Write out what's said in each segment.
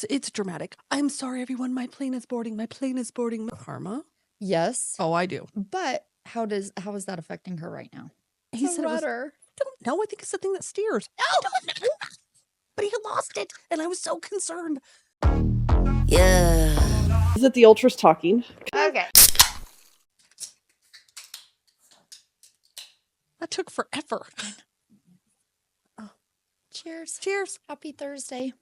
it's dramatic. I'm sorry, everyone. My plane is boarding. My plane is boarding. Karma. Yes. Oh, I do. But how is that affecting her right now? He The said it was, rudder. I don't know. I think it's the thing that steers. No. I don't know. But he lost it, and I was so concerned. Yeah. Is it the Ultras talking? Okay. That took forever. Oh. Cheers. Cheers. Happy Thursday.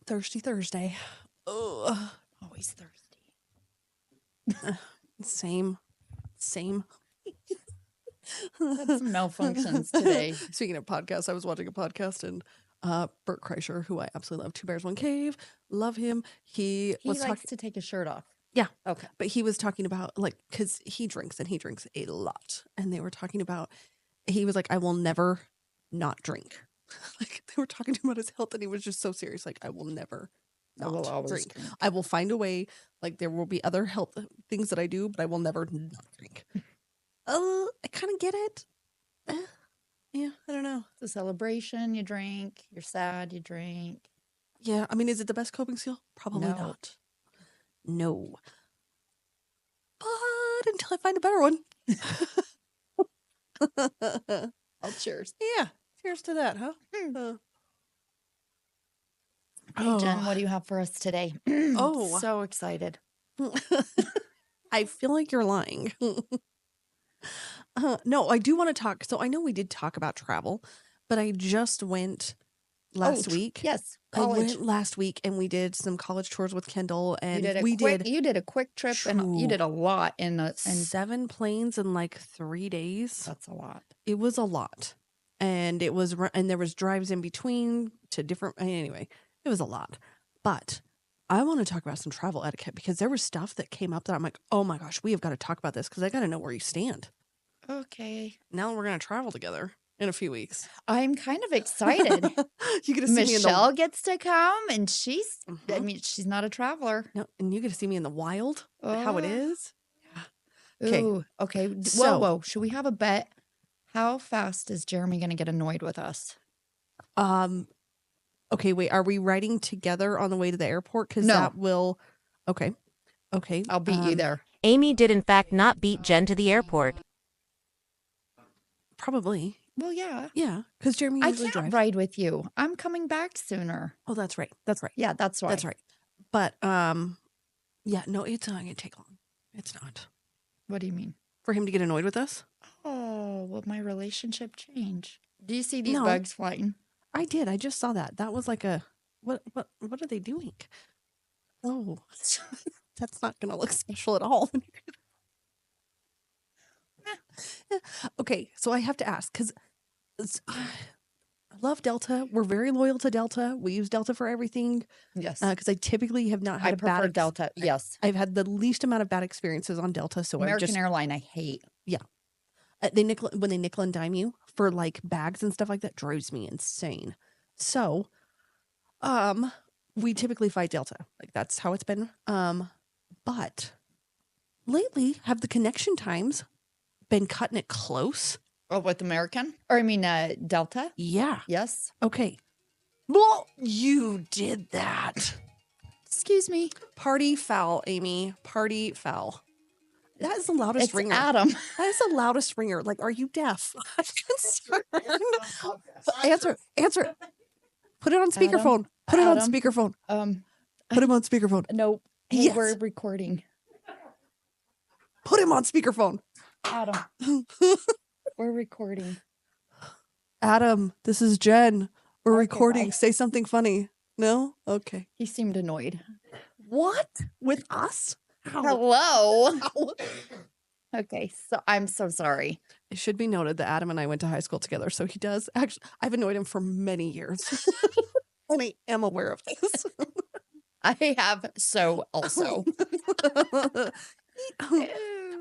Thirsty Thursday. Ugh. Always thirsty. Same. Had some malfunctions today. Speaking of podcasts, I was watching a podcast and Bert Kreischer, who I absolutely love, Two Bears, One Cave, love him. He likes to take his shirt off. Yeah. Okay. But he was talking about, like, because he drinks and he drinks a lot. And they were talking about, he was like, I will never not drink. Like, they were talking to him about his health and he was just so serious. Like, I will never not drink. I will find a way. Like, there will be other health things that I do, but I will never not drink. I kind of get it. Yeah, I don't know. It's a celebration. You drink. You're sad. You drink. Yeah, I mean, is it the best coping skill? Probably No. not. No. But until I find a better one. Oh, cheers. Yeah, cheers to that, huh? Hey, Jen, what do you have for us today? Oh. So excited. I feel like you're lying. No, I do want to talk. So I know we did talk about travel, but I just went last week. Yes, I college. went last week and we did some college tours with Kendall, and You did a quick trip, and you did a lot in 7 planes in like 3 days. That's a lot. It was a lot, and there was drives in between to different. Anyway, it was a lot. But I want to talk about some travel etiquette because there was stuff that came up that I'm like, oh my gosh, we have got to talk about this because I got to know where you stand. Okay. Now we're gonna travel together in a few weeks. I'm kind of excited. You get to see Michelle gets to come, and she's. I mean, she's not a traveler. No, and you get to see me in the wild. How it is. Okay. Okay. Whoa. Should we have a bet? How fast is Jeremy going to get annoyed with us? Okay, wait. Are we riding together on the way to the airport? Because that will. Okay. I'll beat you there. Amy did in fact not beat Jen to the airport. Probably. Well, yeah. Yeah, because Jeremy usually I can't drives. ride with you. I'm coming back sooner. Oh, that's right. Yeah, that's right. That's right. But yeah, no, it's not gonna take long. It's not. What do you mean? For him to get annoyed with us? Oh, will my relationship change? Do you see these bugs flying? I did. I just saw that. That was like a what are they doing? Oh, that's not gonna look special at all. Okay, so I have to ask because I love Delta. We're very loyal to Delta. We use Delta for everything. Yes. Because I typically have not had I prefer Delta. Yes. I've had the least amount of bad experiences on Delta. So American Airline, I hate. Yeah. When they nickel and dime you for like bags and stuff like that, drives me insane. So, we typically fly Delta. Like that's how it's been. But lately, have the connection times been cutting it close? Oh, with American? Or I mean, Delta? Yeah. Yes. Okay. Well, you did that. Excuse me. Party foul, Amy. Party foul. That is the loudest ringer. Adam. That is the loudest ringer. Like, are you deaf? I'm concerned. Answer it. Put it on speakerphone. Put it on speakerphone. Put him on speakerphone. Nope. Hey, yes. We're recording. Put him on speakerphone. Adam. We're recording. Adam, this is Jen. We're recording. Bye. Say something funny. No? Okay. He seemed annoyed. What? With us? Hello. Okay, so I'm so sorry. It should be noted that Adam and I went to high school together, so he does actually. I've annoyed him for many years, and I am aware of this. I have so also.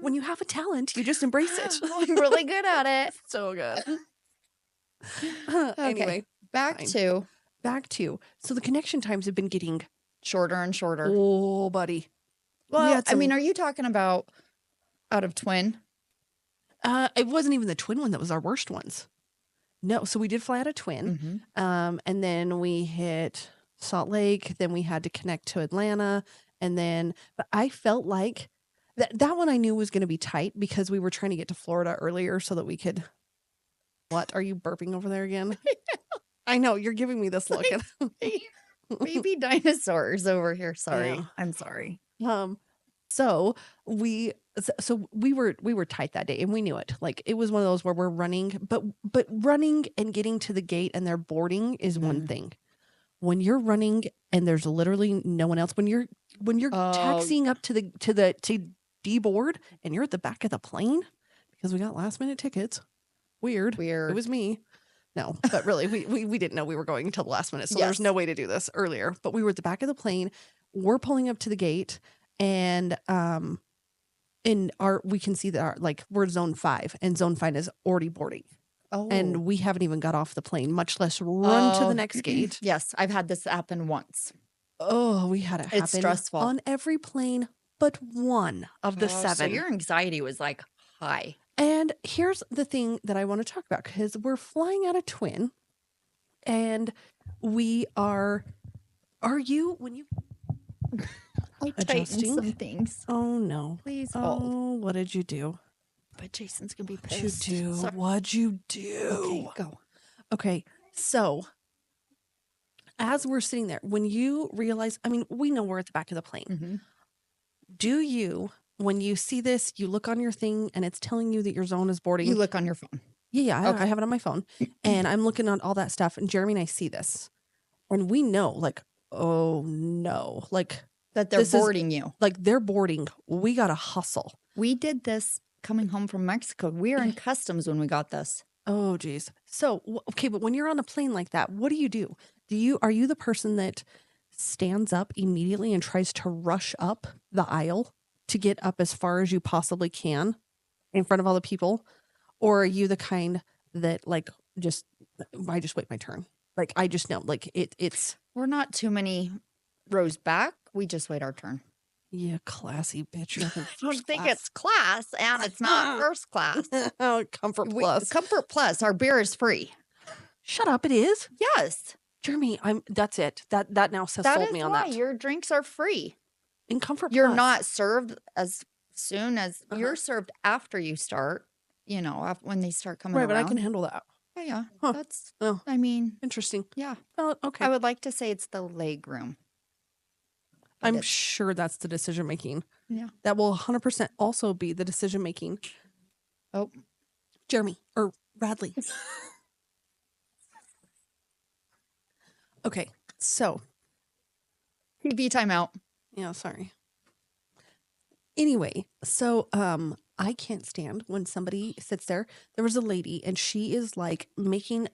When you have a talent, you just embrace it. I'm really good at it. So good. Okay. Anyway, back to. So the connection times have been getting shorter and shorter. Oh, buddy. Well, I mean, are you talking about out of twin? It wasn't even the twin one that was our worst ones. No, so we did fly out of twin. Mm-hmm. And then we hit Salt Lake. Then we had to connect to Atlanta. And then, but I felt like that one I knew was going to be tight because we were trying to get to Florida earlier so that we could. What? Are you burping over there again? I know. You're giving me this look. Baby dinosaurs over here. Sorry. Yeah. I'm sorry. So we were tight that day and we knew it. Like it was one of those where we're running, but running and getting to the gate and they're boarding is one thing. When you're running and there's literally no one else, when you're taxiing up to deboard and you're at the back of the plane because we got last minute tickets. Weird. It was me. No, but really we didn't know we were going until the last minute. So there's no way to do this earlier, but we were at the back of the plane. We're pulling up to the gate and we can see that we're zone 5 and zone 5 is already boarding. Oh. And we haven't even got off the plane, much less run to the next gate. Yes, I've had this happen once. Oh, we had it happen. It's stressful. On every plane but one of the 7. So your anxiety was like high. And here's the thing that I want to talk about because we're flying out of Twin and we are you when you I tightened some things. Oh no. Please. Oh, what did you do? But Jason's going to be What'd pissed. you do? Sorry. What'd you do? Okay, go. Okay, so as we're sitting there, when you realize, I mean, we know we're at the back of the plane. Mm-hmm. Do you, when you see this, you look on your thing and it's telling you that your zone is boarding? You look on your phone. Yeah, Okay. I have it on my phone. And I'm looking on all that stuff. And Jeremy and I see this. And we know, like, oh no. Like, that they're boarding you. Like, they're boarding. We got to hustle. We did this coming home from Mexico. We were in customs when we got this. Oh, geez. So, okay, but when you're on a plane like that, what do? Are you the person that stands up immediately and tries to rush up the aisle to get up as far as you possibly can in front of all the people? Or are you the kind that I just wait my turn? Like, I just know, like it's. We're not too many rows back. We just wait our turn. Yeah, classy bitch. I don't think it's class and it's not first class. Oh, Comfort Plus. Comfort Plus. Our beer is free. Shut up. It is? Yes. Jeremy, that's it. That now says sold me on that. Your drinks are free. In Comfort You're Plus. not served as soon as you're served after you start, when they start coming around. Right, but I can handle that. Oh, yeah. Huh. That's, oh, interesting. Yeah. Oh, okay. I would like to say it's the leg room. I'm sure that's the decision making. Yeah. That will 100% also be the decision making. Oh. Jeremy or Bradley. Okay. So. TV timeout. Yeah, sorry. Anyway, so I can't stand when somebody sits there. There was a lady and she is like making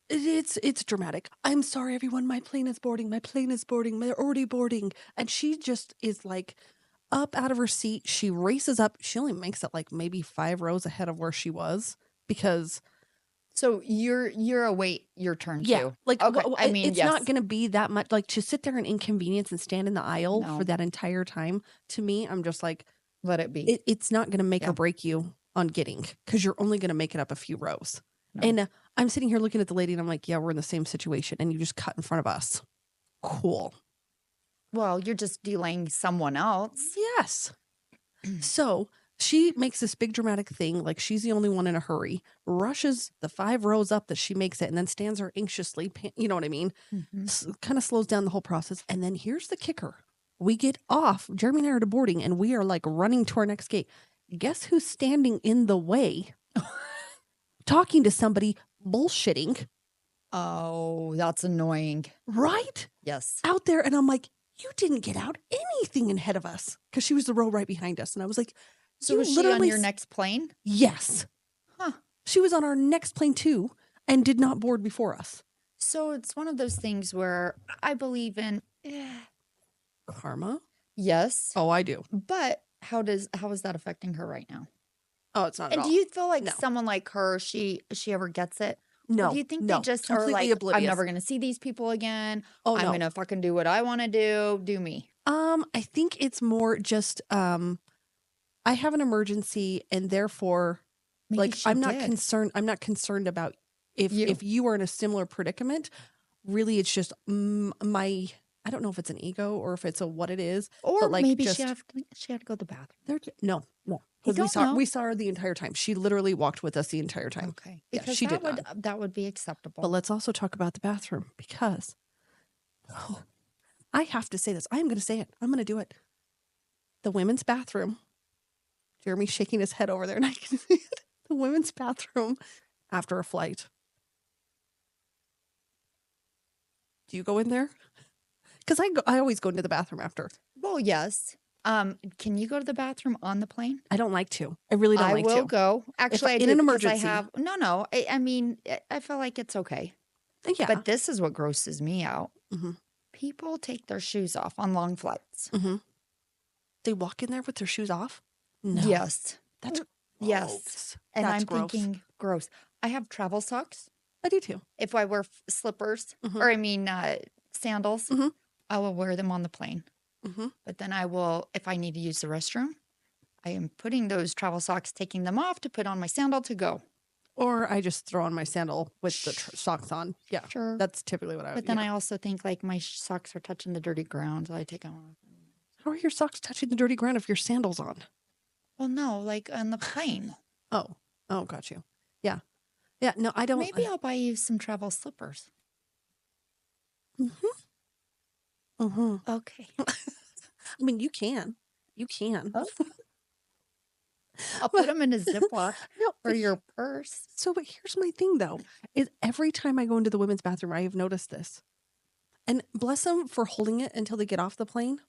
it's dramatic. I'm sorry, everyone. My plane is boarding. My plane is boarding. They're already boarding. And she just is like up out of her seat. She races up. She only makes it like maybe 5 rows ahead of where she was because. So you're await your turn too. Yeah, like okay. It's not going to be that much. Like to sit there and inconvenience and stand in the aisle for that entire time. To me, I'm just like, let it be. It's not going to make or break you on getting because you're only going to make it up a few rows. No. And I'm sitting here looking at the lady and I'm like, yeah, we're in the same situation. And you just cut in front of us. Cool. Well, you're just delaying someone else. Yes. So she makes this big dramatic thing. Like she's the only one in a hurry, rushes the 5 rows up that she makes it and then stands there anxiously. You know what I mean? Mm-hmm. Kind of slows down the whole process. And then here's the kicker. We get off. Jeremy and I are to boarding and we are like running to our next gate. Guess who's standing in the way? Talking to somebody, bullshitting. Oh, that's annoying. Right? Yes. Out there. And I'm like, you didn't get out anything ahead of us. Because she was the row right behind us. And I was like, so was she on your next plane? Yes. Huh. She was on our next plane too and did not board before us. So it's one of those things where I believe in karma. Yes. Oh, I do. But how is that affecting her right now? Oh, it's not at all. And do you feel like someone like her, she ever gets it? No. Or do you think they just are like, oblivious. I'm never going to see these people again. Oh, I'm going to fucking do what I want to do me. I think it's more just, I have an emergency and therefore, maybe I'm not concerned. I'm not concerned about if you are in a similar predicament. really it's just my, I don't know if it's an ego or if it's a what it is. Or but like maybe just, she had to go to the bathroom. No. You Because don't know? we saw her the entire time. She literally walked with us the entire time. Okay. Yeah, Because she did not. that would be acceptable. But let's also talk about the bathroom because I have to say this. I am going to say it. I'm going to do it. The women's bathroom. Jeremy's shaking his head over there and I can see it. The women's bathroom after a flight. Do you go in there? Because I always go into the bathroom after. Well, yes. Can you go to the bathroom on the plane? I don't like to. I really don't like to. I will go. Actually, I in do an because emergency. I have no. I mean, I feel like it's okay. Yeah. But this is what grosses me out. Mm-hmm. People take their shoes off on long flights. Mm-hmm. They walk in there with their shoes off? No. Yes. That's gross. Yes. And That's I'm gross. thinking gross. I have travel socks. I do too. If I wear slippers Mhm. or I mean sandals, Mhm. I will wear them on the plane. Mm-hmm. But then I will, if I need to use the restroom, I am putting those travel socks, taking them off to put on my sandal to go. Or I just throw on my sandal with the socks on. Yeah. Sure. That's typically what I would But then I also think like my socks are touching the dirty ground, so I take them off. How are your socks touching the dirty ground if your sandal's on? Well, no, like on the plane. Oh, got you. Yeah. Yeah, no, I don't. Maybe I'll buy you some travel slippers. Mm-hmm. Mm-hmm. Okay. I mean, you can. You can. Oh. I'll put them in a Ziploc No, for your purse. So, but here's my thing, though, is every time I go into the women's bathroom, I have noticed this. And bless them for holding it until they get off the plane.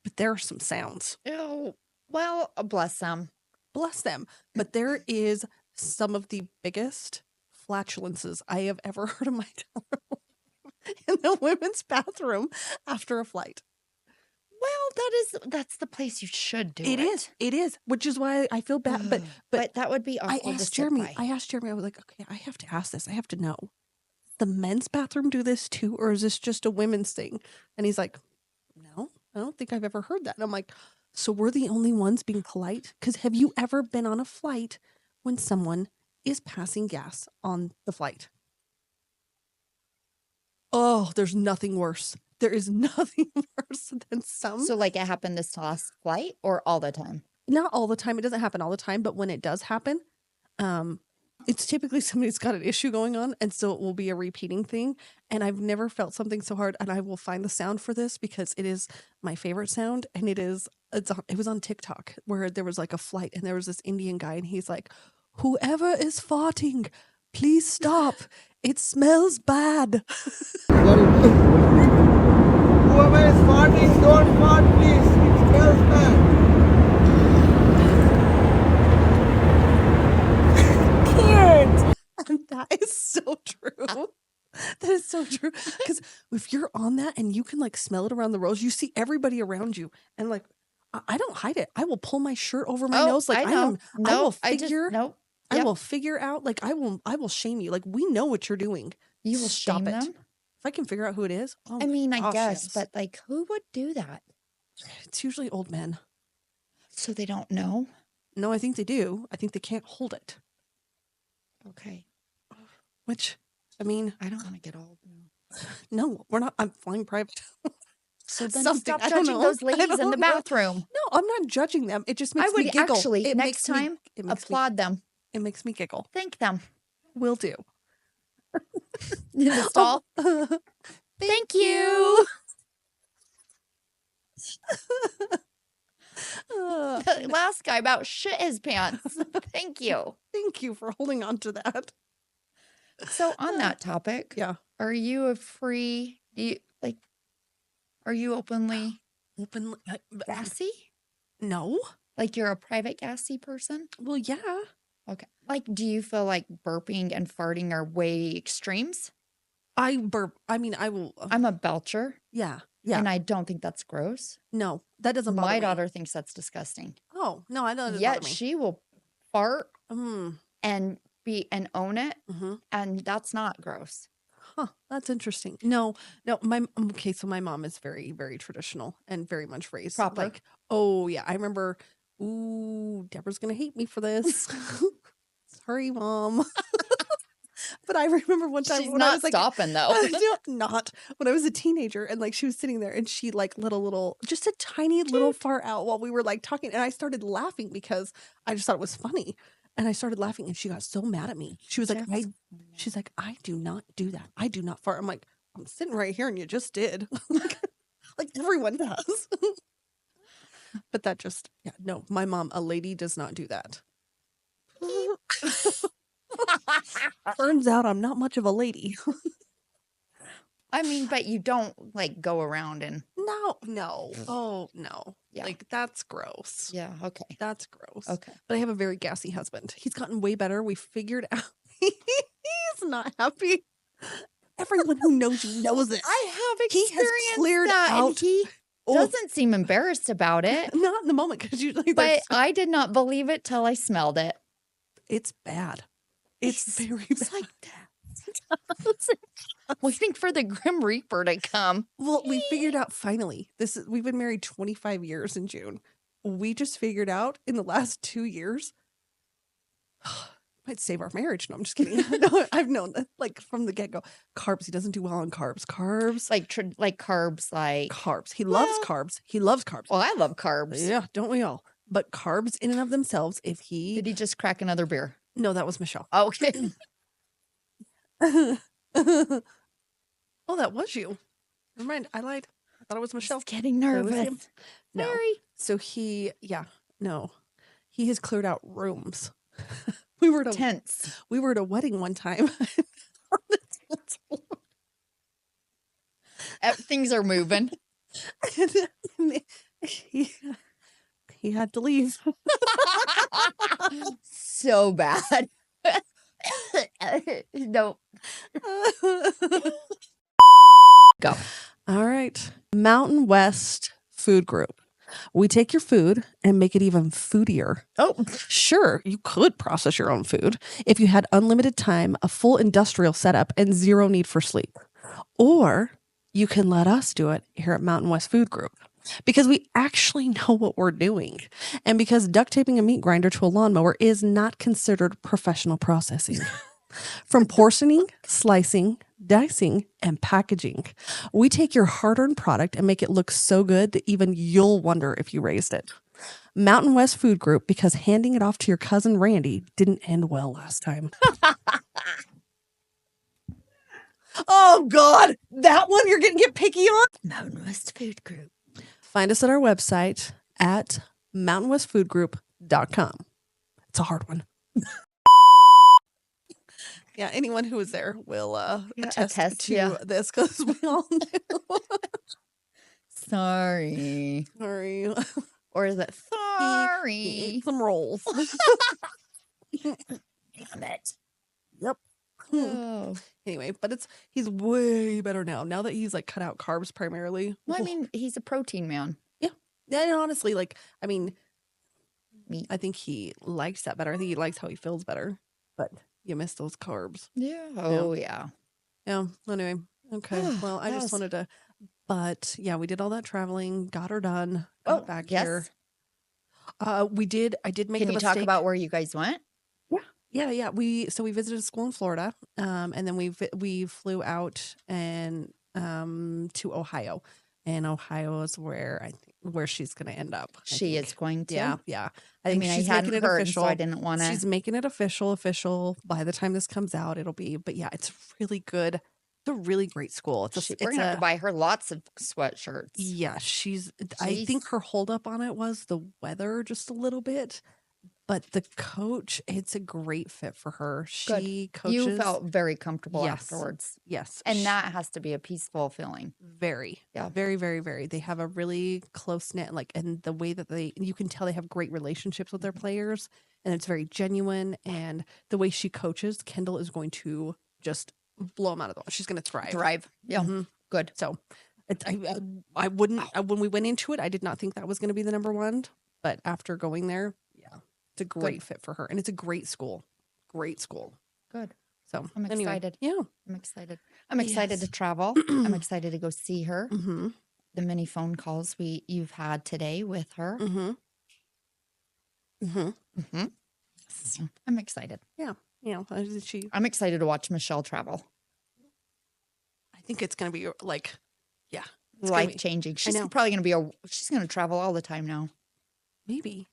But there are some sounds. Ew. Well, bless them. Bless them. But there is some of the biggest flatulences I have ever heard in my life in the women's bathroom after a flight. Well, that's the place you should do it. It is, which is why I feel bad. But that would be awful. I asked Jeremy. I was like, okay, I have to ask this. I have to know. The men's bathroom do this too, or is this just a women's thing? And he's like, no, I don't think I've ever heard that. And I'm like, so we're the only ones being polite? Because have you ever been on a flight when someone is passing gas on the flight? Oh, there's nothing worse. There is nothing worse than some. So like it happened this last flight or all the time? Not all the time. It doesn't happen all the time. But when it does happen, it's typically somebody's got an issue going on. And so it will be a repeating thing. And I've never felt something so hard. And I will find the sound for this because it is my favorite sound. And it was on TikTok where there was like a flight and there was this Indian guy and he's like, whoever is farting, please stop. It smells bad. Whoever is farting, don't fart, please. It smells bad. Can't. And that is so true. That is so true. Because if you're on that and you can like smell it around the rows, you see everybody around you. And like, I don't hide it. I will pull my shirt over my nose. Like I will figure out, like I will shame you. Like we know what you're doing. You will Stop shame it. them? If I can figure out who it is. Oh, I mean, I gosh, guess, yes. but like who would do that? It's usually old men. So they don't know? No, I think they do. I think they can't hold it. Okay. Which, I mean, I don't want to get old now. no, we're not. I'm flying private. So then Something. stop I don't judging know. those I ladies in don't the know. bathroom. No, I'm not judging them. It just makes I me would giggle. actually, It next makes me- time, it makes me- applaud them. It makes me giggle. Thank them. Will do. In the stall. Thank you. The last guy about shit his pants. Thank you. Thank you for holding on to that. So on that topic, Yeah. are you are you openly Openly. gassy? No. Like you're a private gassy person? Well, yeah. Okay. Like, do you feel like burping and farting are way extremes? I burp. I mean, I will. I'm a belcher. Yeah. Yeah. And I don't think that's gross. No, that doesn't bother My me. daughter thinks that's disgusting. Oh, no, I don't. Yet she will fart and own it, and that's not gross. Huh, that's interesting. No, so my mom is very, very traditional and very much raised Proper. like, oh yeah, I remember, ooh, Deborah's gonna hate me for this. Sorry, Mom. But I remember one time She's when I not was like, stopping though. not when I was a teenager, and like she was sitting there and she like let a little, just a tiny little fart out while we were like talking, and I started laughing because I just thought it was funny, and I started laughing, and she got so mad at me. She was like, she's like, I do not do that. I do not fart. I'm like, I'm sitting right here, and you just did. Like everyone does. But that just, yeah, no, my mom, a lady, does not do that. Turns out I'm not much of a lady. I mean, but you don't like go around and No. Oh, no. Yeah. Like, that's gross. yeah, okay. That's gross. Okay. But I have a very gassy husband. He's gotten way better. We figured out he's not happy. Everyone who knows you knows it. I have He has experienced cleared that, and out. he Oh, doesn't seem embarrassed about it. not in the moment because usually But I did not believe it till I smelled it. it's bad. It's very bad. It's like waiting for the Grim Reaper to come. Well, we figured out finally. We've been married 25 years in June. We just figured out in the last 2 years. Might save our marriage. No, I'm just kidding. No, I've known that like from the get-go. Carbs. He doesn't do well on carbs. Carbs. Like carbs, like Carbs. He loves carbs. He loves carbs. well, I love carbs. Yeah, don't we all? But carbs in and of themselves, if he Did he just crack another beer? No, that was Michelle. Oh, okay. Oh, that was you. Never mind. I lied. I thought it was Michelle. Just getting It was him. nervous. No. Sorry. So he has cleared out rooms. We were Tense. We were at a wedding one time. On the dance floor. Things are moving. And he had to leave. So bad. No. Go. All right. Mountain West Food Group. We take your food and make it even foodier. Oh, Sure, you could process your own food if you had unlimited time, a full industrial setup, and zero need for sleep. Or you can let us do it here at Mountain West Food Group because we actually know what we're doing. And because duct taping a meat grinder to a lawnmower is not considered professional processing. From portioning, slicing, dicing, and packaging, we take your hard-earned product and make it look so good that even you'll wonder if you raised it. Mountain West Food Group, because handing it off to your cousin Randy didn't end well last time. Oh, God. That one you're going to get picky on? Mountain West Food Group. Find us at our website at mountainwestfoodgroup.com. It's a hard one. Yeah, anyone who was there will attest to this because we all knew. Sorry. Sorry. Or is it He sorry? ate some rolls. Damn it. Yep. Oh. Anyway, but he's way better now that he's like cut out carbs primarily. Well, I mean, he's a protein man. Yeah. And honestly, Meat. I think he likes that better. I think he likes how he feels better. But you miss those carbs. Yeah. Oh, yeah. Yeah. Anyway. Okay. Well, I just wanted to. But yeah, we did all that traveling, got her done, got back here. We did. I did make. Can you talk about where you guys went? Yeah. We visited a school in Florida, and then we flew out and to Ohio, and Ohio is where she's going to end up. She is going to. Yeah. I mean, she's making it official. So I didn't want to. She's making it official. By the time this comes out, it'll be. But yeah, it's really good. It's a really great school. We're gonna have to buy her lots of sweatshirts. Yeah, I think her holdup on it was the weather just a little bit. But the coach, it's a great fit for her. She coaches. You felt very comfortable afterwards. Yes. And that has to be a peaceful feeling. Very. Yeah. Very, very, very. They have a really close knit, and the way that you can tell they have great relationships with their players, and it's very genuine. And the way she coaches, Kendall is going to just blow them out of the water. She's going to thrive. Yeah. Mm-hmm. Good. So I wouldn't, when we went into it, I did not think that was going to be the number one. But after going there, it's a great fit for her, and it's a great school. Great school. Good. So I'm excited. Yeah, I'm excited. I'm excited to travel. I'm excited to go see her. Mm-hmm. The many phone calls you've had today with her. Mm-hmm. Mm-hmm. Mm-hmm. I'm excited. Yeah. I'm excited to watch Michelle travel. I think it's going to be like, yeah. Life changing. She's probably going to be she's going to travel all the time now. Maybe.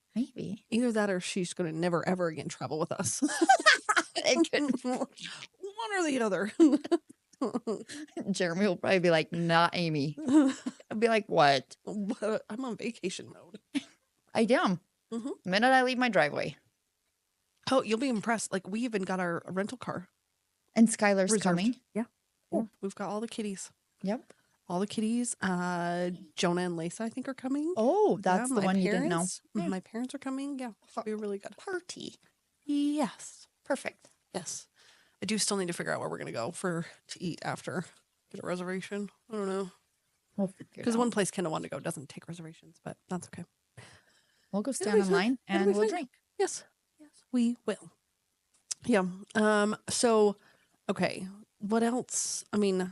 Either that or she's going to never, ever again travel with us. One or the other. Jeremy will probably be like, not Amy. I'll be like, what? I'm on vacation mode. I am. Mm-hmm. The minute I leave my driveway. Oh, you'll be impressed. Like, we even got our rental car. And Skylar's reserved. coming. Yeah. We've got all the kitties. Yep. All the kitties. Jonah and Lisa, I think, are coming. Oh, that's the one you didn't know. Yeah. My parents are coming. Yeah. It'll be really good. Party. Yes. Perfect. Yes. I do still need to figure out where we're going to go to eat after. Get a reservation. I don't know. We'll figure it out. Because one place Kendall wanted to go doesn't take reservations, but that's okay. We'll go stand in line and we'll drink. Yes. Yes, we will. Yeah. So, okay. What else? I mean,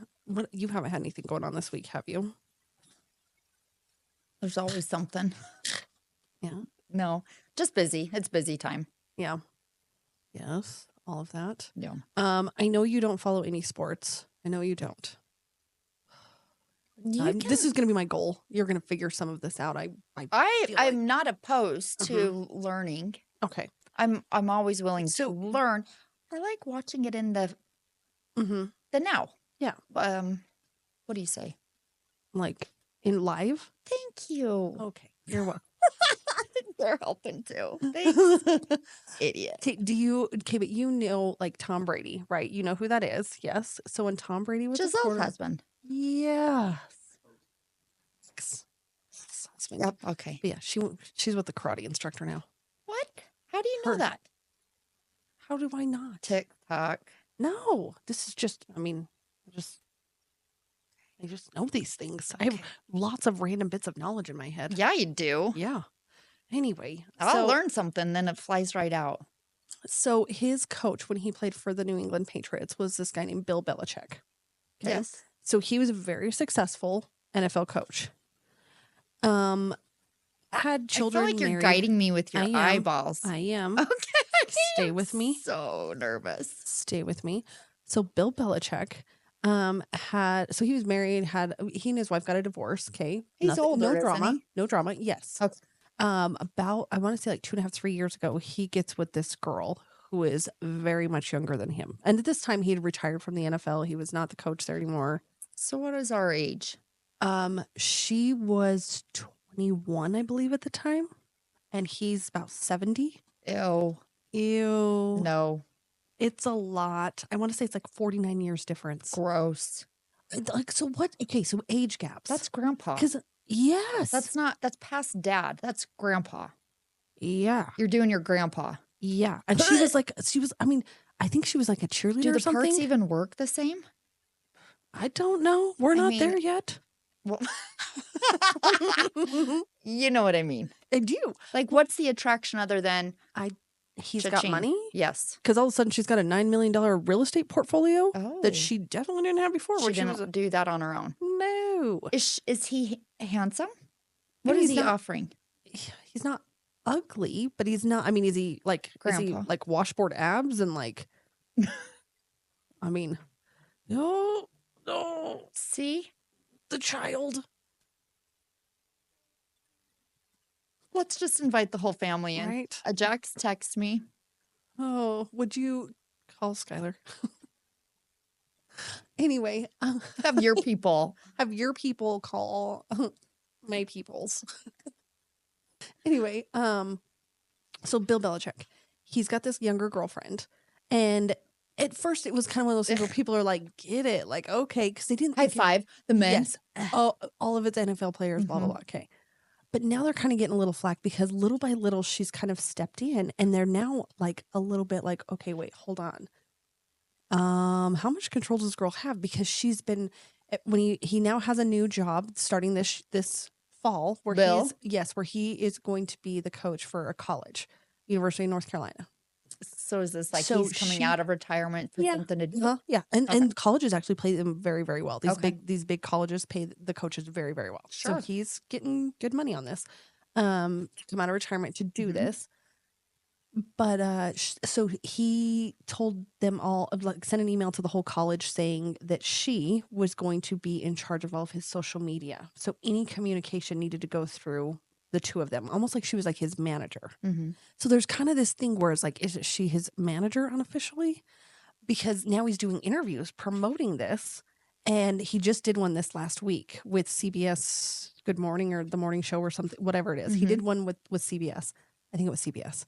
you haven't had anything going on this week, have you? There's always something. Yeah. No, just busy. It's busy time. Yeah. Yes. All of that. Yeah. I know you don't follow any sports. I know you don't. This is going to be my goal. You're going to figure some of this out. I'm not opposed to learning. Okay. I'm always willing to learn. I like watching it in the now. Yeah. What do you say? Like in live? Thank you. Okay. You're welcome. They're helping too. Thanks. Idiot. But you know, like Tom Brady, right? You know who that is. Yes. So when Tom Brady was Giselle's husband. Yes. Yep. Okay. But yeah, she's with the karate instructor now. What? How do you know that? How do I not? TikTok. No, this is just. I mean, I just know these things. Okay. I have lots of random bits of knowledge in my head. Yeah, you do. Yeah. Anyway, I'll learn something, then it flies right out. So his coach when he played for the New England Patriots was this guy named Bill Belichick. Okay? Yes. So he was a very successful NFL coach. Had children. I feel like you're guiding me with your eyeballs. I am. Okay. Stay with me. So nervous. Stay with me. So Bill Belichick he was married, he and his wife got a divorce. Okay. He's older. No drama. Isn't he? No drama. Yes. Okay. About, I want to say like 2.5, 3 years ago, he gets with this girl who is very much younger than him. And at this time he had retired from the NFL. He was not the coach there anymore. So what is our age? She was 21, I believe, at the time. And he's about 70. Ew. No. It's a lot. I want to say it's like 49 years difference. Gross. Like, so what? Okay, so age gaps. That's grandpa. Because, yes. That's past dad. That's grandpa. Yeah. You're doing your grandpa. Yeah. And I think she was like a cheerleader or something. Do the parts even work the same? I don't know. We're not there yet. Well, you know what I mean. I do. Like, what's the attraction other than he's got money? Yes. Because all of a sudden she's got a $9 million real estate portfolio that she definitely didn't have before. She didn't do that on her own. No. Is he handsome? What is he offering? He's not ugly, but he's not. I mean, is he like washboard abs and like? I mean, no. See the child. Let's just invite the whole family in. Right. Jax text me. Oh, would you call Skylar? Anyway, have your people call my peoples. Anyway, so Bill Belichick, he's got this younger girlfriend, and at first it was kind of one of those things where people are like, get it, like, okay, because they didn't high five the men. Yes, all of its NFL players, blah blah blah. Okay, but now they're kind of getting a little flack because little by little she's kind of stepped in, and they're now like a little bit like, okay, wait, hold on. How much control does this girl have? Because she's been when he now has a new job starting this fall where he is going to be the coach for a college, University of North Carolina. So is this like he's coming out of retirement for something to do? Yeah, and colleges actually pay them very, very well. These big colleges pay the coaches very, very well. Sure. So he's getting good money on this. To come out of retirement to do this. But so he told them all, like, sent an email to the whole college saying that she was going to be in charge of all of his social media. So any communication needed to go through the two of them, almost like she was like his manager. Mm-hmm. So there's kind of this thing where it's like, is she his manager unofficially? Because now he's doing interviews promoting this. And he just did one this last week with CBS Good Morning or The Morning Show or something, whatever it is. He did one with CBS. I think it was CBS.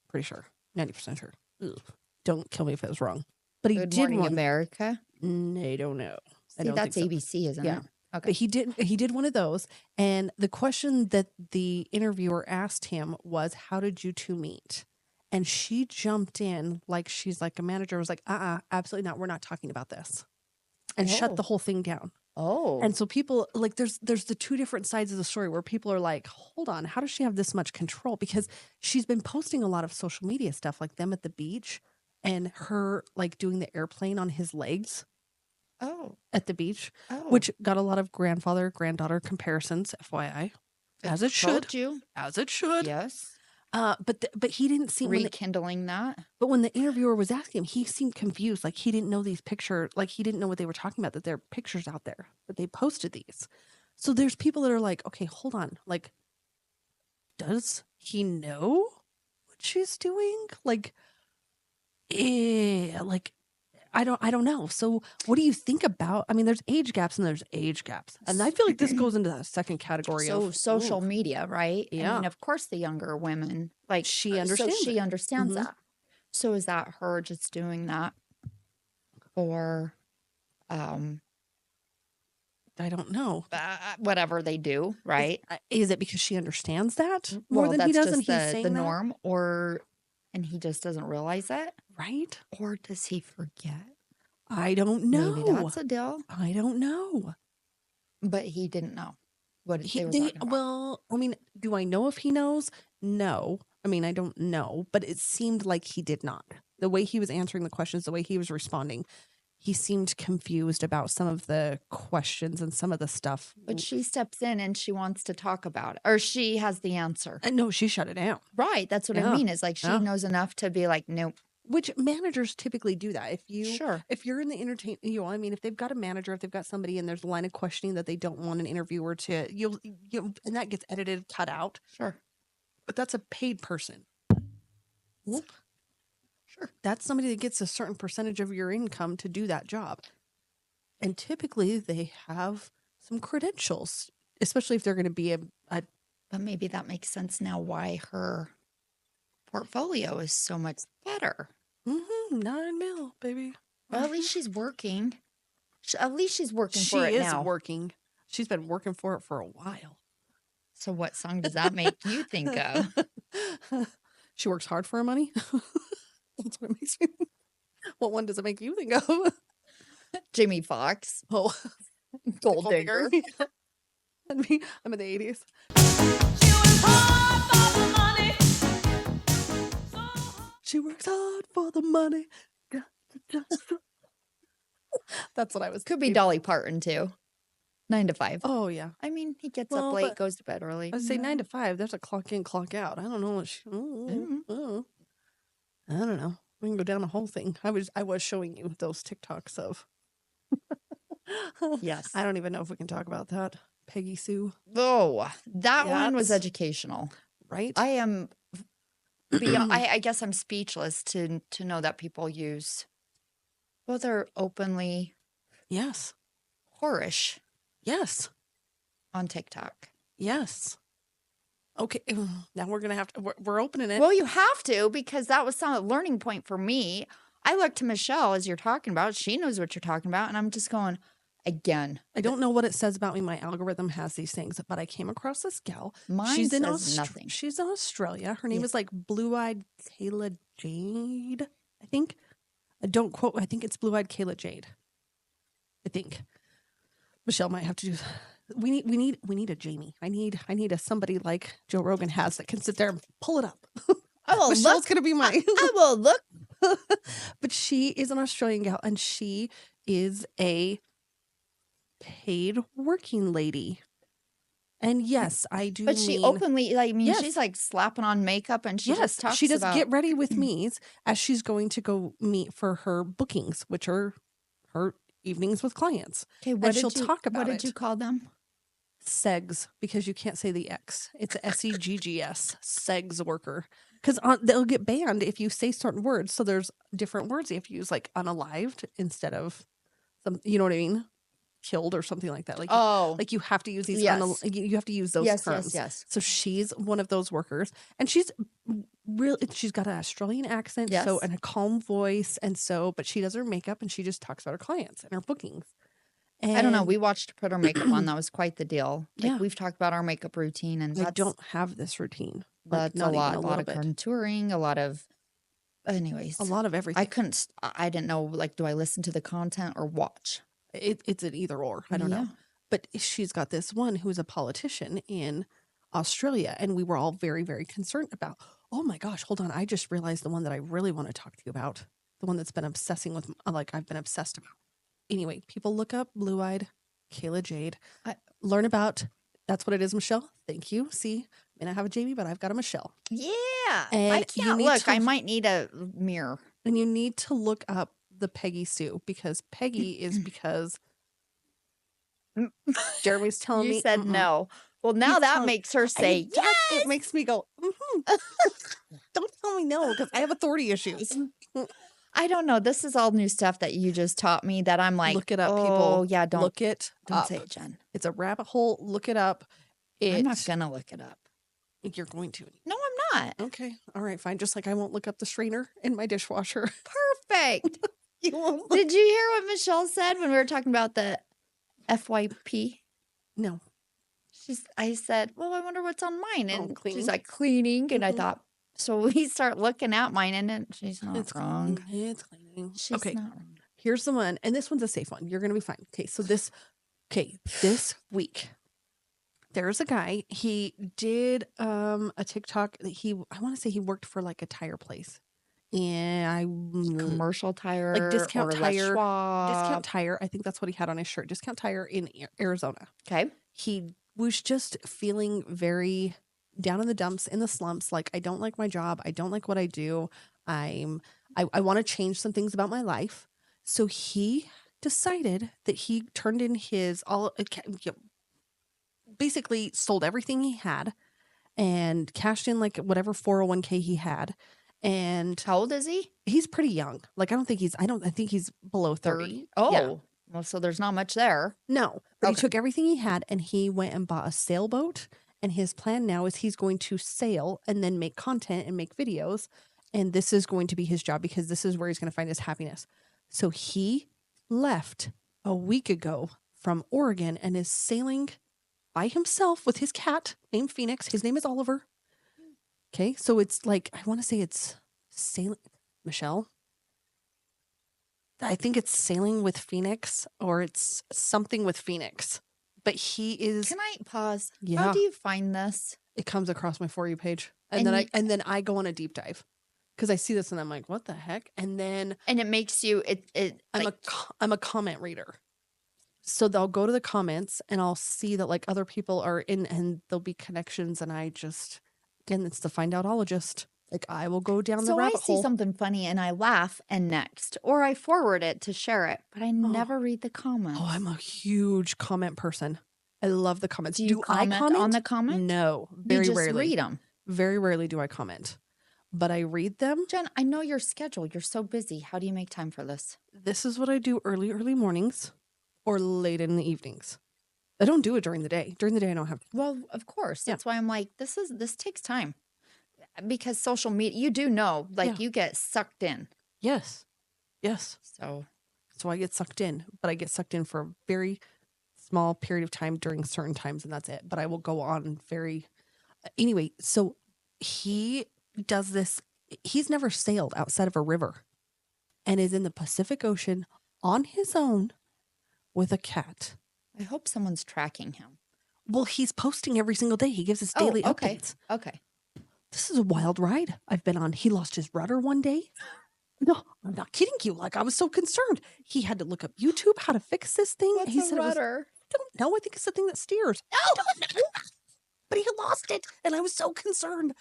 Pretty sure. 90% sure. Ugh. Don't kill me if it was wrong. But he Good did Morning one. America. I don't know. I See, don't that's think so. ABC, isn't Yeah. it? Okay. But he did one of those. And the question that the interviewer asked him was, how did you two meet? And she jumped in like she's like a manager, was like, absolutely not. We're not talking about this. And shut the whole thing down. Oh. And so people, like, there's the two different sides of the story where people are like, hold on, how does she have this much control? Because she's been posting a lot of social media stuff, like them at the beach and her like doing the airplane on his legs. Oh. At the beach, Oh. which got a lot of grandfather-granddaughter comparisons, FYI. As it should. Told you. As it should. Yes. But he didn't seem rekindling that. But when the interviewer was asking him, he seemed confused. Like he didn't know these pictures. Like he didn't know what they were talking about. That there are pictures out there. That they posted these. So there's people that are like, okay, hold on. Like, does he know what she's doing? Like, like. I don't know. So what do you think about, I mean, there's age gaps and there's age gaps. And I feel like this goes into that second category of social media, right? Yeah. I mean, of course the younger women, like she understands. So she understands that. So is that her just doing that for I don't know. Whatever they do, right? Is it because she understands that more than he does and he's saying the norm, and he just doesn't realize it? Right? Or does he forget? I don't know. Maybe that's a deal. I don't know. But he didn't know what they were talking about. Well, I mean, do I know if he knows? No. I mean, I don't know. But it seemed like he did not. The way he was answering the questions, the way he was responding, he seemed confused about some of the questions and some of the stuff. But she steps in and she wants to talk about it. Or she has the answer. No, she shut it down. Right. That's what I mean. Is like she knows enough to be like, nope. Which managers typically do that. If you're in the entertainment, I mean, if they've got a manager, if they've got somebody and there's a line of questioning that they don't want an interviewer to, and that gets edited, cut out. Sure. But that's a paid person. Whoop. Sure. That's somebody that gets a certain percentage of your income to do that job. And typically they have some credentials, especially if they're going to be a. But maybe that makes sense now why her portfolio is so much better. 9 mil, baby. Well, at least she's working. At least she's working for it now. She is working. She's been working for it for a while. So what song does that make you think of? She works hard for her money. That's what it makes me think. What one does it make you think of? Jamie Foxx. Oh, Gold Digger. I'm in the 80s. She works hard for the money. That's what I was. Could be Dolly Parton too. 9 to 5. Oh yeah. I mean, he gets up late, goes to bed early. I would say 9 to 5. There's a clock in, clock out. I don't know what I don't know. We can go down the whole thing. I was showing you those TikToks of. Yes. I don't even know if we can talk about that. Peggy Sue. Oh, that one was educational. Right? I am beyond, I guess I'm speechless to know that people use, well, they're openly yes, whorish. Yes. On TikTok. Yes. Okay. Now we're going to have to, we're opening it. Well, you have to, because that was some learning point for me. I look to Michelle as you're talking about. She knows what you're talking about. And I'm just going, again. I don't know what it says about me. My algorithm has these things, but I came across this gal. Mine She's says nothing. She's in Australia. Her name is like Blue-Eyed Kayla Jade, I think. Don't quote. I think it's Blue-Eyed Kayla Jade. I think. Michelle might have to do. We need a Jamie. I need a somebody like Joe Rogan has that can sit there and pull it up. Michelle's gonna be mine. I will look. But she is an Australian gal, and she is a paid working lady. And yes, I do But she mean openly, like, I mean, yes. she's like slapping on makeup and she Yes, just talks she does about. get ready with me's as she's going to go meet for her bookings, which are her evenings with clients. Okay, And she'll talk about what did you it. call them? Segs, because you can't say the X. It's a SEGGS, segs worker. Because they'll get banned if you say certain words. So there's different words you have to use, like unalived instead of some, you know what I mean? Killed or something like that. Oh, Like you have to use these yes. you have to use those Yes, terms. yes. So she's one of those workers, and she's she's got an Australian accent, Yes. and a calm voice, and but she does her makeup and she just talks about her clients and her bookings. And I don't know. We watched her put her makeup on. That was quite the deal. Like Yeah. we've talked about our makeup routine, and I don't have this routine. that's not a lot. even A lot of bit. contouring, a lot of. Anyways, A lot of everything. I didn't know. Like, do I listen to the content or watch? It's an either or. I don't know. But she's got this one who's a politician in Australia, and we were all very, very concerned about, oh my gosh, hold on. I just realized the one that I really want to talk to you about, the one that's been obsessing with, like I've been obsessed about. Anyway, people look up Blue-Eyed Kayla Jade, learn about, that's what it is, Michelle. Thank you. See, I mean, I have a Jamie, but I've got a Michelle. Yeah. And I can't look. I might need a mirror. And you need to look up the Peggy Sue, because Peggy is because Jeremy's telling me. You said no. Well, now that makes her say yes. It makes me go, don't tell me no, because I have authority issues. I don't know. This is all new stuff that you just taught me that I'm like, Look it up, oh, people. Yeah, don't look it don't up. say it, Jen. It's a rabbit hole. Look it up. I'm not going to look it up. You're going to. No, I'm not. Okay. All right, fine. Just like I won't look up the strainer in my dishwasher. Perfect. You won't. Did you hear what Michelle said when we were talking about the FYP? No. I said, well, I wonder what's on mine. And cleaning. she's like, cleaning. And I thought, so we start looking at mine and she's not wrong. It's cleaning. She's okay. not wrong. Here's the one. And this one's a safe one. You're going to be fine. Okay. So this week, there's a guy, he did a TikTok that I want to say he worked for like a tire place. And commercial tire, like discount or tire, Schwab. discount tire. I think that's what he had on his shirt. Discount tire in Arizona. Okay. He was just feeling very down in the dumps, in the slumps. Like, I don't like my job. I don't like what I do. I want to change some things about my life. So he decided that he turned in his basically sold everything he had and cashed in like whatever 401k he had. And how old is he? He's pretty young. Like, I think he's below 30. Oh, yeah. Well, so there's not much there. No, but he took everything he had and he went and bought a sailboat. And his plan now is he's going to sail and then make content and make videos. And this is going to be his job because this is where he's going to find his happiness. So he left a week ago from Oregon and is sailing by himself with his cat named Phoenix. His name is Oliver. Okay, so it's like, I want to say it's sailing, Michelle. I think it's sailing with Phoenix or it's something with Phoenix. But he is. Can I pause? Yeah. How do you find this? It comes across my For You page. And then I go on a deep dive. Because I see this and I'm like, what the heck? And it makes you I'm a comment reader. So they'll go to the comments and I'll see that like other people are in and there'll be connections and again, it's the find outologist. Like, I will go down the rabbit hole. So I see something funny and I laugh and next, or I forward it to share it, but I never read the comments. Oh, I'm a huge comment person. I love the comments. Do I comment on the comments? No, very you just rarely. Read them. Very rarely do I comment, but I read them. Jen, I know your schedule. You're so busy. How do you make time for this? This is what I do early mornings or late in the evenings. I don't do it during the day. During the day, I don't have. Well, of course. That's why I'm like, this takes time. Because social media, you do know, like you get sucked in. Yes. So I get sucked in, but I get sucked in for a very small period of time during certain times, and that's it. But I will go on anyway. So he does this. He's never sailed outside of a river, and is in the Pacific Ocean on his own with a cat. I hope someone's tracking him. Well, he's posting every single day. He gives us daily updates. Okay. This is a wild ride I've been on. He lost his rudder one day. No, I'm not kidding you. Like, I was so concerned. He had to look up YouTube how to fix this thing. What's he a said rudder? I don't know. I think it's the thing that steers. No. but he lost it, and I was so concerned.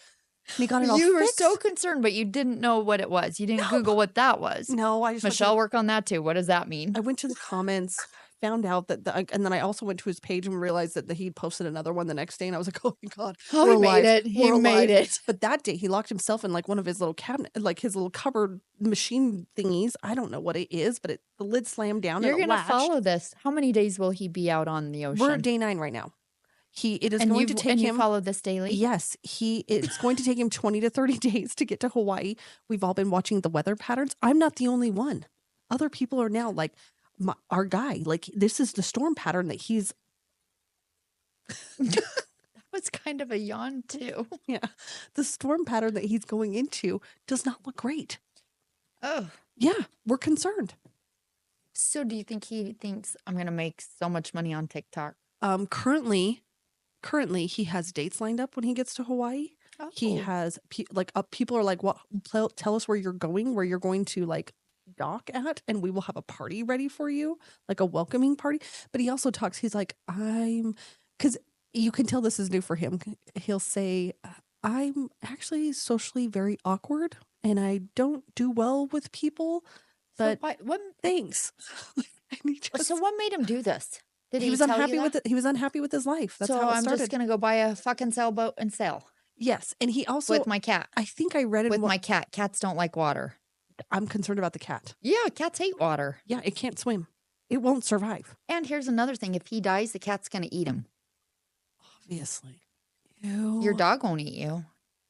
And he got it all You were fixed. so concerned, but you didn't know what it was. You didn't No. Google what that was. No, I just Michelle, work on that too. What does that mean? I went to the comments, found out that, and then I also went to his page and realized that he'd posted another one the next day, and I was like, oh my God, Oh, we're he alive. made it. He We're made alive. it. But that day he locked himself in like one of his little cabinet, like his little cupboard machine thingies. I don't know what it is, but the lid slammed down You're and it going to latched. follow this. How many days will he be out on the ocean? We're at day 9 right now. It is and going to take and him. you follow this daily? Yes, it's going to take him 20 to 30 days to get to Hawaii. We've all been watching the weather patterns. I'm not the only one. Other people are now like our guy. Like this is the storm pattern that he's. That was kind of a yawn too. Yeah, the storm pattern that he's going into does not look great. Oh. Yeah, we're concerned. So do you think he thinks I'm going to make so much money on TikTok? Currently he has dates lined up when he gets to Hawaii. Oh. He has people are like, "What? Tell us where you're going to like dock at, and we will have a party ready for you, like a welcoming party." But he also talks. He's like, because you can tell this is new for him. He'll say, "I'm actually socially very awkward, and I don't do well with people." But thanks. So what made him do this? Did he was unhappy with it. He was unhappy with his life. That's so how it I'm started. just gonna go buy a fucking sailboat and sail. Yes, and he also with my cat. I think I read it with my cat. Cats don't like water. I'm concerned about the cat. Yeah, cats hate water. Yeah, it can't swim. It won't survive. And here's another thing: if he dies, the cat's gonna eat him. Obviously, ew. Your dog won't eat you.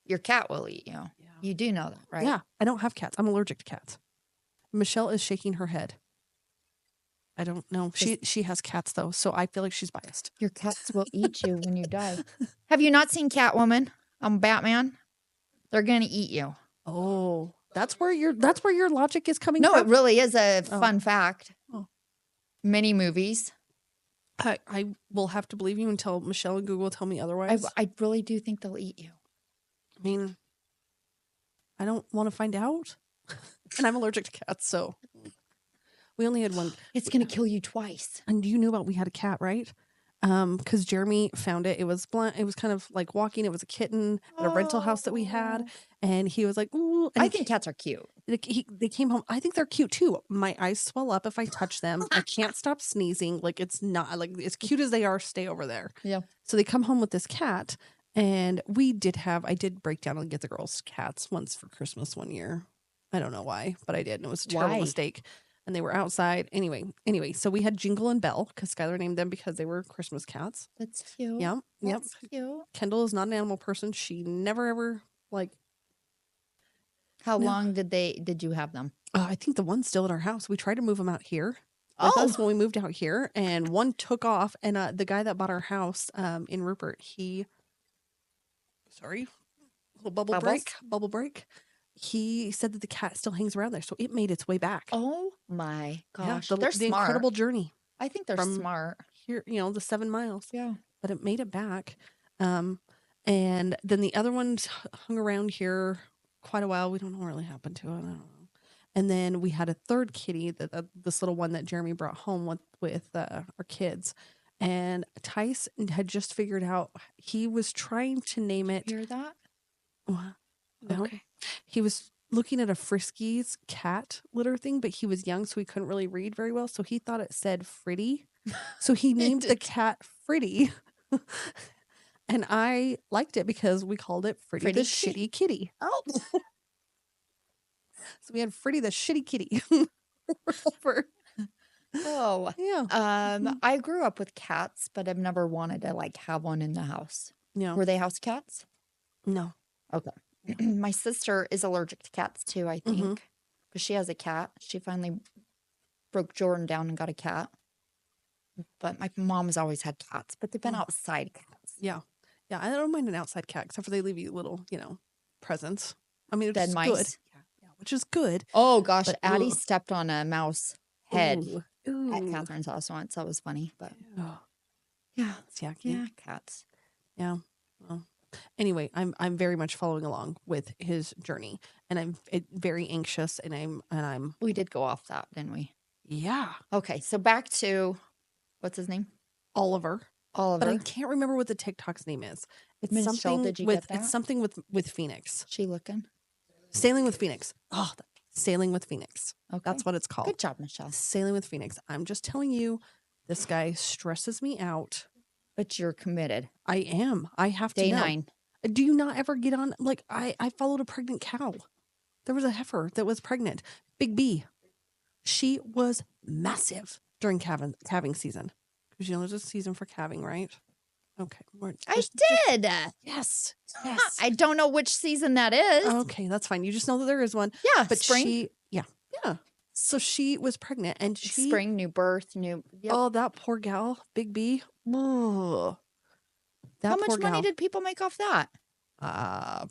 Your cat will eat you. Yeah. You do know that, right? Yeah, I don't have cats. I'm allergic to cats. Michelle is shaking her head. I don't know. She has cats though, so I feel like she's biased. Your cats will eat you when you die. Have you not seen Catwoman on Batman? They're gonna eat you. Oh, that's where your logic is coming No, from. it really is a fun fact. Oh. Many movies. I will have to believe you until Michelle and Google tell me otherwise. I really do think they'll eat you. I mean, I don't want to find out. And I'm allergic to cats, so we only had one. It's going to kill you twice. And you knew about we had a cat, right? Because Jeremy found it. It was blind. It was kind of like walking. It was a kitten at a rental house that we had. And he was like, ooh. And I think cats are cute. They came home. I think they're cute too. My eyes swell up if I touch them. I can't stop sneezing. Like it's not like as cute as they are, stay over there. Yeah. So they come home with this cat. And I did break down and get the girls cats once for Christmas one year. I don't know why, but I did. And it was a terrible mistake. And they were outside. Anyway, so we had Jingle and Bell because Skylar named them because they were Christmas cats. That's cute. Yeah. Yep. That's cute. Kendall is not an animal person. She never ever How long did you have them? I think the one's still at our house. We tried to move them out here with us when we moved out here, and one took off. And the guy that bought our house in Rupert, bubble break. He said that the cat still hangs around there, so it made its way back. Oh my gosh, Yeah, they're the smart. incredible journey. I think they're smart. Here, the 7 miles. Yeah, but it made it back. And then the other ones hung around here quite a while. We don't know what really happened to it. I don't know. And then we had a third kitty, this little one that Jeremy brought home with our kids. And Tice had just figured out he was trying to name it. Hear that? No. Okay. He was looking at a Friskies cat litter thing, but he was young, so he couldn't really read very well. So he thought it said Fritty. So he named the cat Fritty. And I liked it because we called it Fritty the Shitty Kitty. Oh. So we had Fritty the Shitty Kitty. Oh. Yeah. I grew up with cats, but I've never wanted to have one in the house. Yeah. Were they house cats? No. Okay. My sister is allergic to cats too, I think. Mm-hmm. But she has a cat. She finally broke Jordan down and got a cat. But my mom has always had cats, but they've been outside cats. Yeah. Yeah. I don't mind an outside cat, except for they leave you little, presents. I mean, it's Dead mice. good. Yeah. Which is good. Oh gosh, But, Addie ugh. stepped on a mouse head Ooh. at Catherine's house once. That was funny, but Oh, yeah, it's yucky. yeah, cats. Yeah. Well, anyway, I'm very much following along with his journey, and I'm very anxious, and I'm We did go off that, didn't we? yeah. Okay, so back to what's his name? Oliver. Oliver. but I can't remember what the TikTok's name is. It's Michelle, something did you with get that? it's something with Phoenix. She looking? Sailing with Phoenix. Oh, Sailing with Phoenix. Okay. That's what it's called. Good job, Michelle. Sailing with Phoenix. I'm just telling you, this guy stresses me out. But you're committed. I am. I have Day to know. 9. Do you not ever get on? Like, I followed a pregnant cow. There was a heifer that was pregnant. Big B. She was massive during calving season. Because, there's a season for calving, right? Okay. I did. Yes. I don't know which season that is. Okay, that's fine. You just know that there is one. Yeah, But spring. yeah. So she was pregnant and Spring, new birth, new. Yep. Oh, that poor gal, Big B. Oh, that How poor much money gal. did people make off that?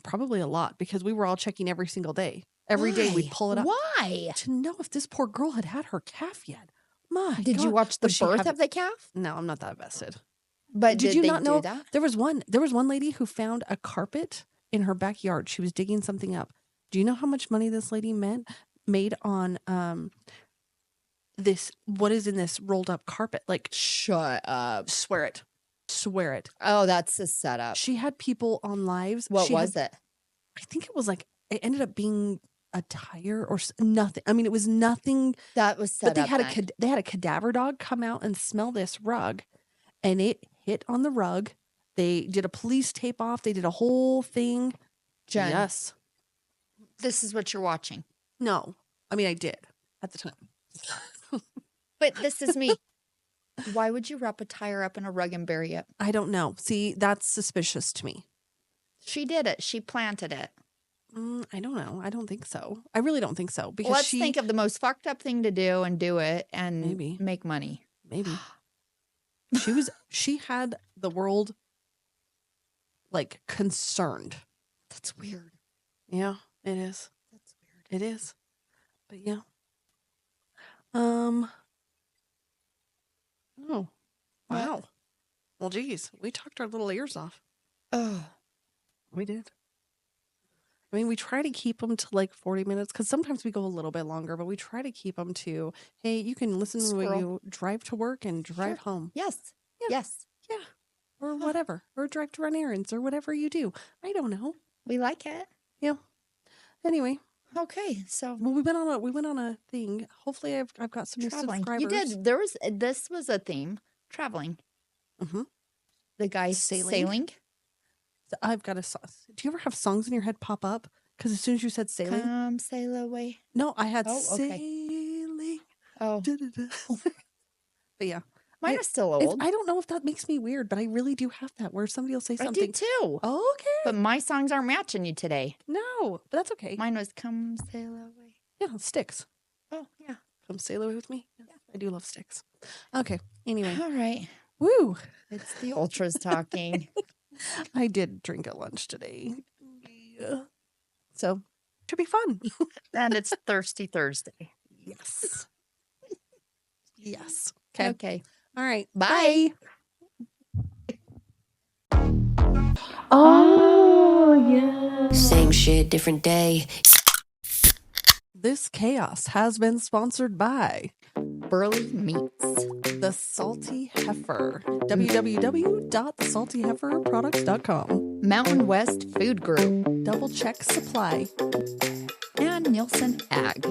Probably a lot because we were all checking every single day. Every day we'd pull it up. Why? To know if this poor girl had her calf yet. My Did you God. watch the Was she birth having- of the calf? No, I'm not that vested. But Did did you they not know do that? there was one lady who found a carpet in her backyard. She was digging something up. Do you know how much money this lady made on this? What is in this rolled up carpet? Like, Shut up. swear it. Oh, that's a setup. She had people on lives. What was it? I think it was like, it ended up being a tire or nothing. I mean, it was nothing. That was set But up. they had a cadaver dog come out and smell this rug, and it hit on the rug. They did a police tape off. They did a whole thing. Jen, Yes. this is what you're watching. No. I mean, I did at the time. But this is me. Why would you wrap a tire up in a rug and bury it? I don't know. See, that's suspicious to me. She did it. She planted it. I don't know. I don't think so. I really don't think so. Because Let's think of the most fucked up thing to do and do it and Maybe. make money. Maybe. She had the world like concerned. That's weird. Yeah, it is. That's weird. It is. But yeah. Oh. Wow. What? Well, geez, we talked our little ears off. Oh, We did. I mean, we try to keep them to like 40 minutes because sometimes we go a little bit longer, but we try to keep them to, hey, you can listen when Squirrel. you drive to work and drive home. yes. Yeah. Yes. Yeah. Or whatever. Or drive to run errands or whatever you do. I don't know. We like it. Yeah. Anyway, Okay. So well, we went on a thing. Hopefully I've got some new traveling. subscribers. You did. This was a theme. Traveling. Mm-hmm. The guy Sailing? sailing. I've got do you ever have songs in your head pop up? Because as soon as you said sailing. Come sail away. No, I had Oh, okay. sailing. Oh, Da-da-da. But yeah. mine I- is still old. I don't know if that makes me weird, but I really do have that where somebody will say I something. do too. Oh, okay. But my songs aren't matching you today. No, but that's okay. Mine was come sail away. Yeah, Sticks. Oh, yeah. Come sail away with me. Yeah, I do love Sticks. Okay. Anyway. All right. Woo. It's the Ultras talking. I did drink at lunch today. Yeah. So, should be fun. And it's Thirsty Thursday. Yes. Yes. Okay. Okay. All right. Bye. Same shit, different day. This chaos has been sponsored by Burley Meats. The Salty Heifer. www.saltyheiferproducts.com. Mountain West Food Group. Double check supply. And Nielsen Ag.